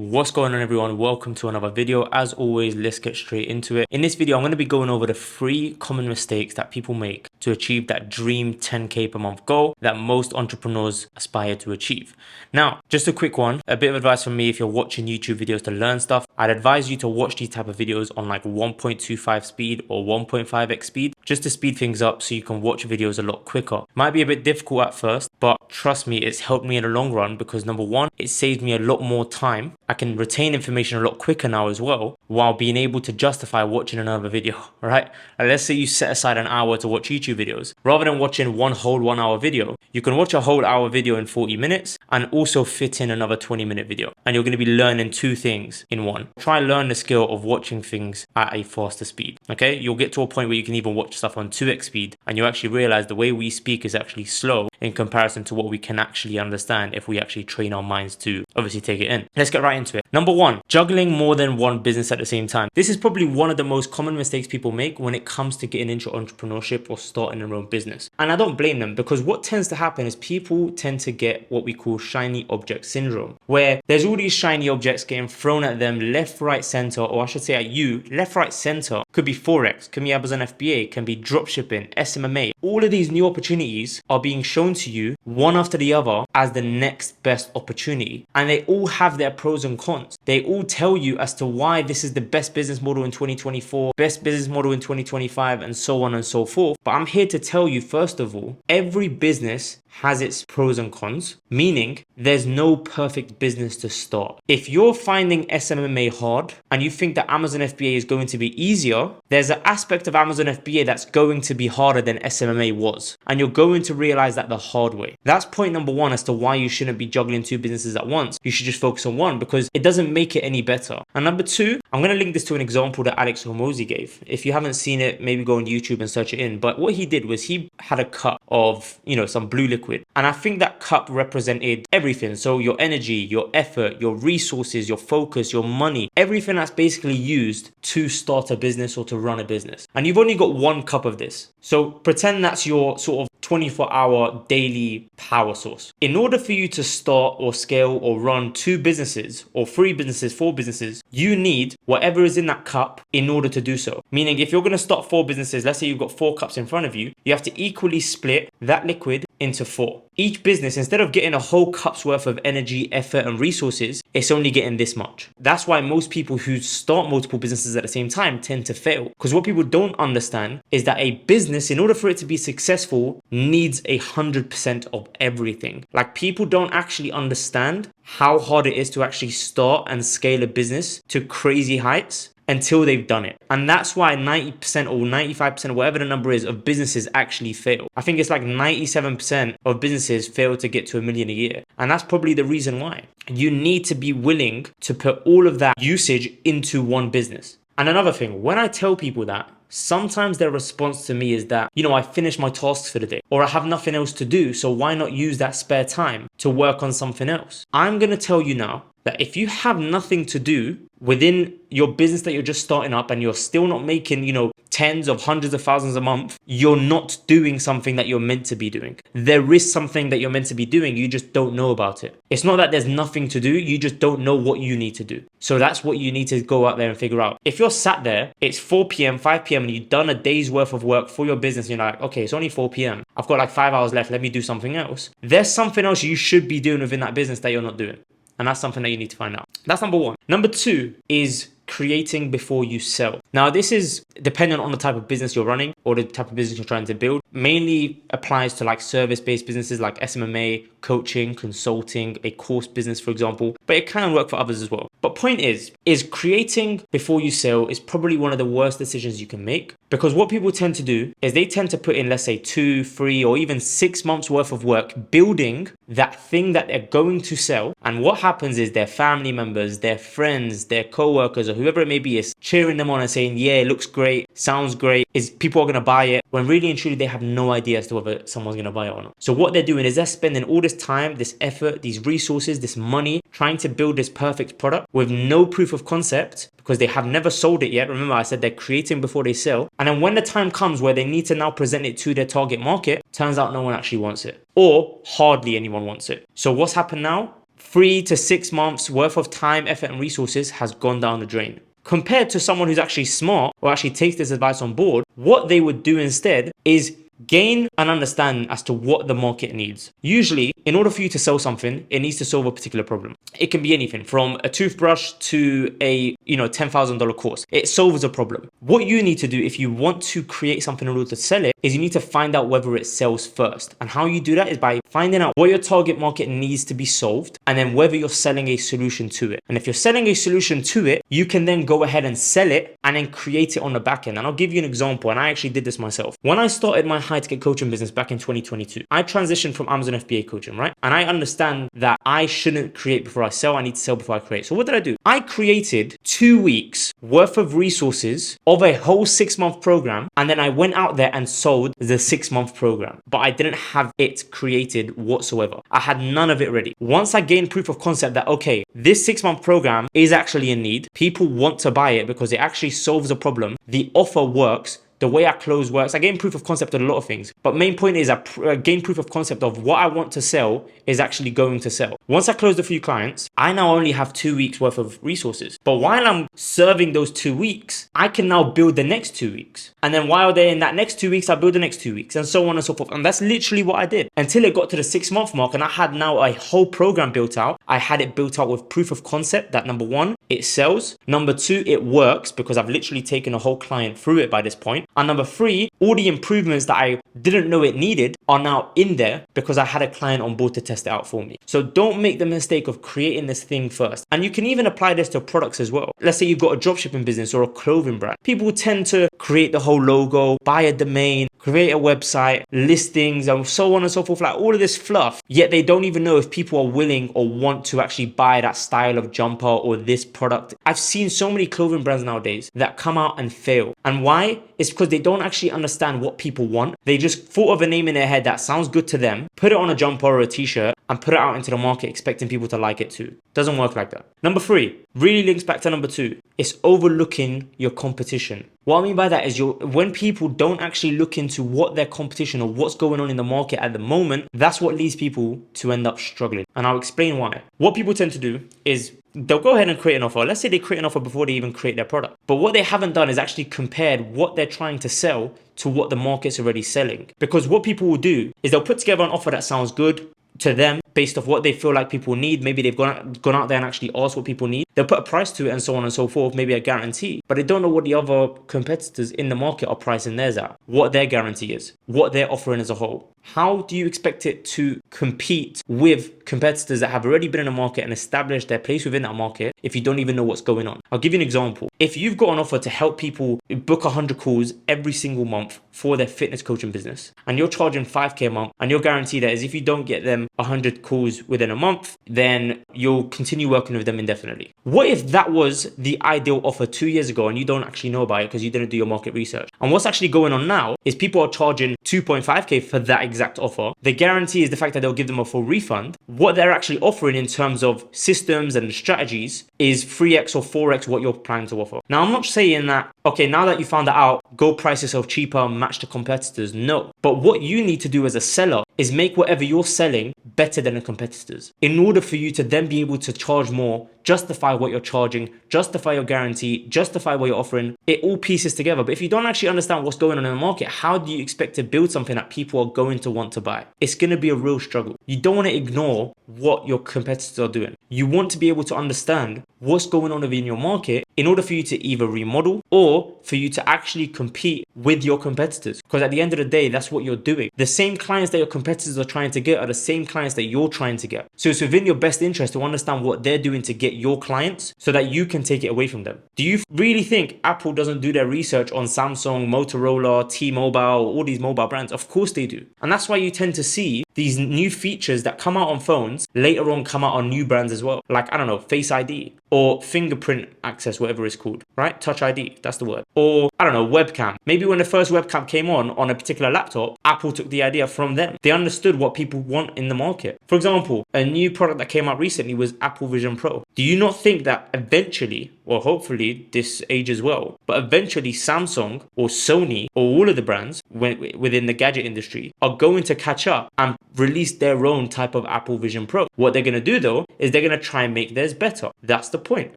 What's going on, everyone? Welcome to another video. As always, let's get straight into it. In this video, I'm going to be going over the 3 common mistakes that people make to achieve that dream 10k per month goal that most entrepreneurs aspire to achieve. Now, just a quick one, a bit of advice from me. If you're watching YouTube videos to learn stuff, I'd advise you to watch these type of videos on like 1.25 speed or 1.5x speed, just to speed things up so you can watch videos a lot quicker. Might be a bit difficult at first, but trust me, it's helped me in the long run because number one, it saves me a lot more time. I can retain information a lot quicker now as well, while being able to justify watching another video, right? And let's say you set aside an hour to watch YouTube videos. Rather than watching one whole 1 hour video, you can watch a whole hour video in 40 minutes and also fit in another 20-minute video. And you're going to be learning 2 things in one. Try and learn the skill of watching things at a faster speed, okay? You'll get to a point where you can even watch stuff on 2x speed and you actually realize the way we speak is actually slow in comparison to what we can actually understand if we actually train our minds to obviously take it in. Let's get right into it. Number 1, juggling more than one business at the same time. This is probably one of the most common mistakes people make when it comes to getting into entrepreneurship or starting their own business. And I don't blame them, because what tends to happen is people tend to get what we call shiny object syndrome, where there's all these shiny objects getting thrown at them left, right, center, or I should say at you, left, right, center. Could be Forex, could be Amazon FBA, can be dropshipping, SMMA. All of these new opportunities are being shown to you one after the other as the next best opportunity. And they all have their pros and cons. They all tell you as to why this is the best business model in 2024, best business model in 2025, and so on and so forth. But I'm here to tell you, first of all, every business has its pros and cons, meaning there's no perfect business to start. If you're finding SMMA hard and you think that Amazon FBA is going to be easier, there's an aspect of Amazon FBA that's going to be harder than SMMA was. And you're going to realize that the hard way. That's point number 1 as to why you shouldn't be juggling 2 businesses at once. You should just focus on one, because it doesn't make it any better. And number 2, I'm going to link this to an example that Alex Hormozi gave. If you haven't seen it, maybe go on YouTube and search it in. But what he did was he had a cup of, some blue liquid. And I think that cup represented everything. So your energy, your effort, your resources, your focus, your money, everything that's basically used to start a business or to run a business. And you've only got 1 cup of this. So pretend that's your sort of 24-hour daily power source. In order for you to start or scale or run 2 businesses or 3 businesses, 4 businesses, you need whatever is in that cup in order to do so. Meaning if you're going to start 4 businesses, let's say you've got 4 cups in front of you, you have to equally split that liquid into 4. Each business, instead of getting a whole cup's worth of energy, effort, and resources, it's only getting this much. That's why most people who start multiple businesses at the same time tend to fail. Because what people don't understand is that a business, in order for it to be successful, needs 100% of everything. Like, people don't actually understand how hard it is to actually start and scale a business to crazy heights until they've done it. And that's why 90% or 95%, whatever the number is, of businesses actually fail. I think it's like 97% of businesses fail to get to $1 million a year. And that's probably the reason why. You need to be willing to put all of that usage into one business. And another thing, when I tell people that, sometimes their response to me is that, I finished my tasks for the day, or I have nothing else to do, so why not use that spare time to work on something else? I'm going to tell you now that if you have nothing to do within your business that you're just starting up and you're still not making, tens of hundreds of thousands a month, you're not doing something that you're meant to be doing. There is something that you're meant to be doing, you just don't know about it. It's not that there's nothing to do, you just don't know what you need to do. So that's what you need to go out there and figure out. If you're sat there, it's 4 p.m., 5 p.m. and you've done a day's worth of work for your business and you're like, okay, it's only 4 p.m. I've got like 5 hours left, let me do something else. There's something else you should be doing within that business that you're not doing. And that's something that you need to find out. That's number 1. Number 2 is creating before you sell. Now, this is dependent on the type of business you're running or the type of business you're trying to build. Mainly applies to like service-based businesses like SMMA, coaching, consulting, a course business, for example, but it can work for others as well. But point is creating before you sell is probably one of the worst decisions you can make, because what people tend to do is they tend to put in, let's say 2, 3, or even 6 months worth of work building that thing that they're going to sell. And what happens is their family members, their friends, their co-workers, or whoever it may be is cheering them on and saying, yeah, it looks great, sounds great, is people are going to buy it, when really and truly they have no idea as to whether someone's going to buy it or not. So what they're doing is they're spending all this time, this effort, these resources, this money, trying to build this perfect product with no proof of concept, because they have never sold it yet. Remember, I said they're creating before they sell. And then when the time comes where they need to now present it to their target market, turns out no one actually wants it, or hardly anyone wants it. So what's happened now? 3 to 6 months worth of time, effort, and resources has gone down the drain. Compared to someone who's actually smart or actually takes this advice on board, what they would do instead is gain an understanding as to what the market needs. Usually, in order for you to sell something, it needs to solve a particular problem. It can be anything from a toothbrush to a $10,000 course. It solves a problem. What you need to do if you want to create something in order to sell it is you need to find out whether it sells first. And how you do that is by finding out what your target market needs to be solved and then whether you're selling a solution to it. And if you're selling a solution to it, you can then go ahead and sell it and then create it on the back end. And I'll give you an example. And I actually did this myself. When I started my high ticket coaching business back in 2022, I transitioned from Amazon FBA coaching, right? And I understand that I shouldn't create before I sell. I need to sell before I create. So what did I do? I created 2 weeks worth of resources of a whole 6-month program. And then I went out there and sold the 6-month program, but I didn't have it created whatsoever. I had none of it ready. Once I gained proof of concept that, okay, this 6-month program is actually in need. People want to buy it because it actually solves a problem. The offer works. The way I close works. I gained proof of concept of a lot of things. But main point is I gained proof of concept of what I want to sell is actually going to sell. Once I closed a few clients, I now only have 2 weeks worth of resources. But while I'm serving those 2 weeks, I can now build the next 2 weeks. And then while they're in that next 2 weeks, I build the next 2 weeks and so on and so forth. And that's literally what I did until it got to the 6-month mark. And I had now a whole program built out. I had it built out with proof of concept that number 1, it sells. Number 2, it works because I've literally taken a whole client through it by this point. And number 3, all the improvements that I didn't know it needed are now in there because I had a client on board to test it out for me. So don't make the mistake of creating this thing first. And you can even apply this to products as well. Let's say you've got a dropshipping business or a clothing brand. People tend to create the whole logo, buy a domain, create a website, listings, and so on and so forth, like all of this fluff. Yet they don't even know if people are willing or want to actually buy that style of jumper or this product. I've seen so many clothing brands nowadays that come out and fail. And why? It's because they don't actually understand what people want. They just thought of a name in their head that sounds good to them, put it on a jumper or a t-shirt and put it out into the market expecting people to like it too. Doesn't work like that. Number 3, really links back to number 2. It's overlooking your competition. What I mean by that is when people don't actually look into what their competition or what's going on in the market at the moment, that's what leads people to end up struggling. And I'll explain why. What people tend to do is they'll go ahead and create an offer. Let's say they create an offer before they even create their product. But what they haven't done is actually compared what they're trying to sell to what the market's already selling. Because what people will do is they'll put together an offer that sounds good to them based off what they feel like people need. Maybe they've gone out there and actually asked what people need. They'll put a price to it and so on and so forth, maybe a guarantee, but they don't know what the other competitors in the market are pricing theirs at, what their guarantee is, what they're offering as a whole. How do you expect it to compete with competitors that have already been in the market and established their place within that market if you don't even know what's going on? I'll give you an example. If you've got an offer to help people book 100 calls every single month for their fitness coaching business, and you're charging 5K a month, and your guarantee that is if you don't get them 100 calls within a month, then you'll continue working with them indefinitely. What if that was the ideal offer 2 years ago and you don't actually know about it because you didn't do your market research? And what's actually going on now is people are charging 2.5K for that exact offer. The guarantee is the fact that they'll give them a full refund. What they're actually offering in terms of systems and strategies is 3x or 4x what you're planning to offer. Now, I'm not saying that, okay, now that you found that out, go price yourself cheaper and match the competitors. No. But what you need to do as a seller is make whatever you're selling better than the competitors in order for you to then be able to charge more, justify what you're charging, justify your guarantee, justify what you're offering. It all pieces together. But if you don't actually understand what's going on in the market, how do you expect to build something that people are going to want to buy? It's going to be a real struggle. You don't want to ignore what your competitors are doing. You want to be able to understand what's going on within your market in order for you to either remodel or for you to actually compete with your competitors. Because at the end of the day, that's what you're doing. The same clients that your competitors are trying to get are the same clients that you're trying to get. So it's within your best interest to understand what they're doing to get your clients so that you can take it away from them. Do you really think Apple doesn't do their research on Samsung, Motorola, T-Mobile, all these mobile brands? Of course they do. And that's why you tend to see these new features that come out on phones later on come out on new brands as well. Like, I don't know, Face ID or fingerprint access, whatever it's called, right? Touch ID, that's the word. Or, I don't know, webcam. Maybe when the first webcam came on a particular laptop, Apple took the idea from them. They understood what people want in the market. For example, a new product that came out recently was Apple Vision Pro. Do you not think that eventually, or hopefully this ages well, but eventually Samsung or Sony or all of the brands within the gadget industry are going to catch up and release their own type of Apple Vision Pro? What they're going to do though is they're going to try and make theirs better. That's the point.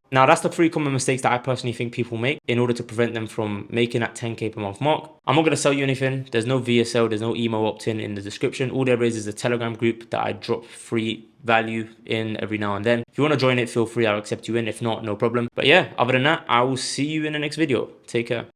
Now that's the 3 common mistakes that I personally think people make in order to prevent them from making that 10k per month mark. I'm not going to sell you anything. There's no VSL, there's no email opt-in in the description. All there is a Telegram group that I drop free value in every now and then. If you want to join it, feel free, I'll accept you in. If not, no problem. But yeah, other than that, I will see you in the next video. Take care.